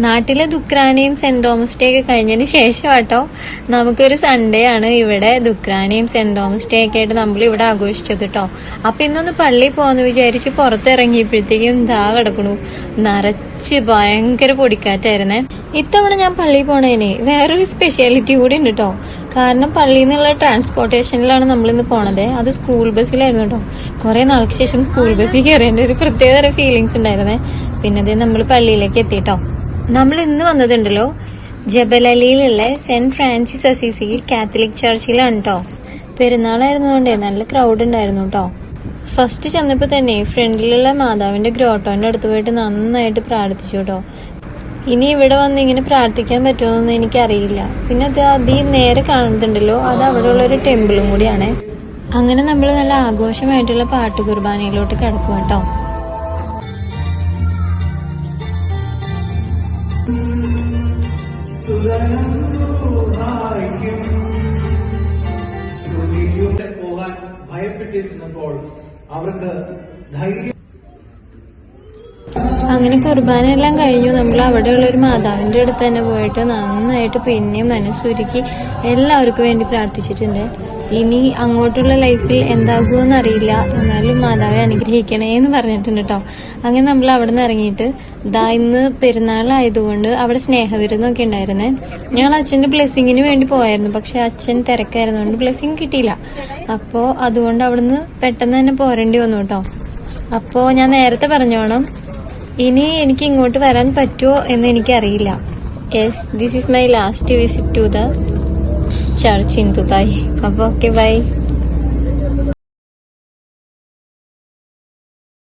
നാട്ടിലെ ദുക്രാനയും saint Thomas day ഒക്കെ കഴിഞ്ഞതിന് ശേഷം കേട്ടോ നമുക്കൊരു സൺഡേ ആണ് ഇവിടെ ദുക്രാനയും സെന്റ് തോമസ് ഡേ ഒക്കെ ആയിട്ട് നമ്മൾ ഇവിടെ ആഘോഷിച്ചത് കേട്ടോ. അപ്പൊ ഇന്നൊന്ന് പള്ളിയിൽ പോവാന്ന് വിചാരിച്ച് പുറത്തിറങ്ങിയപ്പോഴത്തേക്കും ദാ കിടക്കണു നിറച്ച് ഭയങ്കര പൊടിക്കാറ്റായിരുന്നേ. ഇത്തവണ ഞാൻ പള്ളിയിൽ പോണേനെ വേറൊരു സ്പെഷ്യാലിറ്റി കൂടി ഉണ്ട് കേട്ടോ. കാരണം പള്ളിയിൽ നിന്നുള്ള ട്രാൻസ്പോർട്ടേഷനിലാണ് നമ്മളിന്ന് പോണത്. അത് സ്കൂൾ ബസ്സിലായിരുന്നു കേട്ടോ. കുറെ നാൾക്ക് ശേഷം സ്കൂൾ ബസ്സിൽ കയറിയതിന്റെ ഒരു പ്രത്യേക ഫീലിങ്സ് ഉണ്ടായിരുന്നേ. പിന്നെ അത് നമ്മൾ പള്ളിയിലേക്ക് എത്തിട്ടോ. നമ്മൾ ഇന്ന് വന്നതുണ്ടല്ലോ ജബലലിയിലുള്ള സെന്റ് ഫ്രാൻസിസ് അസീസി കാത്തലിക് ചർച്ചിലാണ് കേട്ടോ. പെരുന്നാളായിരുന്നതുകൊണ്ടേ നല്ല ക്രൗഡ് ഉണ്ടായിരുന്നു കേട്ടോ. ഫസ്റ്റ് ചെന്നപ്പോ തന്നെ ഫ്രണ്ടിലുള്ള മാതാവിന്റെ ഗ്രോട്ടോന്റെ അടുത്ത് പോയിട്ട് നന്നായിട്ട് പ്രാർത്ഥിച്ചു കേട്ടോ. ഇനി ഇവിടെ വന്ന് ഇങ്ങനെ പ്രാർത്ഥിക്കാൻ പറ്റുമെന്നൊന്നും എനിക്കറിയില്ല. പിന്നെ അത് നേരെ കാണുന്നുണ്ടല്ലോ, അത് അവിടെയുള്ള ഒരു ടെമ്പിളും കൂടിയാണേ. അങ്ങനെ നമ്മൾ നല്ല ആഘോഷമായിട്ടുള്ള പാട്ട് കുർബാനയിലോട്ട് കിടക്കും കേട്ടോ. പോകാൻ ഭയപ്പെട്ടിരുന്നപ്പോൾ അവർക്ക് ധൈര്യം. അങ്ങനെ കുർബാന എല്ലാം കഴിഞ്ഞു. നമ്മൾ അവിടെയുള്ള ഒരു മാതാവിന്റെ അടുത്ത് തന്നെ പോയിട്ട് നന്നായിട്ട് പിന്നെയും മനസ്സുരുക്കി എല്ലാവർക്കും വേണ്ടി പ്രാർത്ഥിച്ചിട്ടുണ്ട്. ഇനി അങ്ങോട്ടുള്ള ലൈഫിൽ എന്താകുമെന്ന് അറിയില്ല, എന്നാലും മാതാവെ അനുഗ്രഹിക്കണേ എന്ന് പറഞ്ഞിട്ടുണ്ട് കേട്ടോ. അങ്ങനെ നമ്മൾ അവിടെ നിന്ന് ഇറങ്ങിയിട്ട് ഇന്ന് പെരുന്നാളായതുകൊണ്ട് അവിടെ സ്നേഹവിരുന്നൊക്കെ ഉണ്ടായിരുന്നേ. ഞങ്ങൾ അച്ഛന്റെ ബ്ലെസ്സിങ്ങിന് വേണ്ടി പോയായിരുന്നു, പക്ഷെ അച്ഛൻ തിരക്കായിരുന്നുകൊണ്ട് ബ്ലെസ്സിങ് കിട്ടിയില്ല. അപ്പോൾ അതുകൊണ്ട് അവിടുന്ന് പെട്ടെന്ന് തന്നെ പോരേണ്ടി വന്നു കേട്ടോ. അപ്പോൾ ഞാൻ നേരത്തെ പറഞ്ഞോണം ഇനി എനിക്ക് ഇങ്ങോട്ട് വരാൻ പറ്റുമോ എന്ന് എനിക്കറിയില്ല. Yes, this is my last visit to the church in Dubai. അപ്പോൾ ഓക്കെ, ബൈ.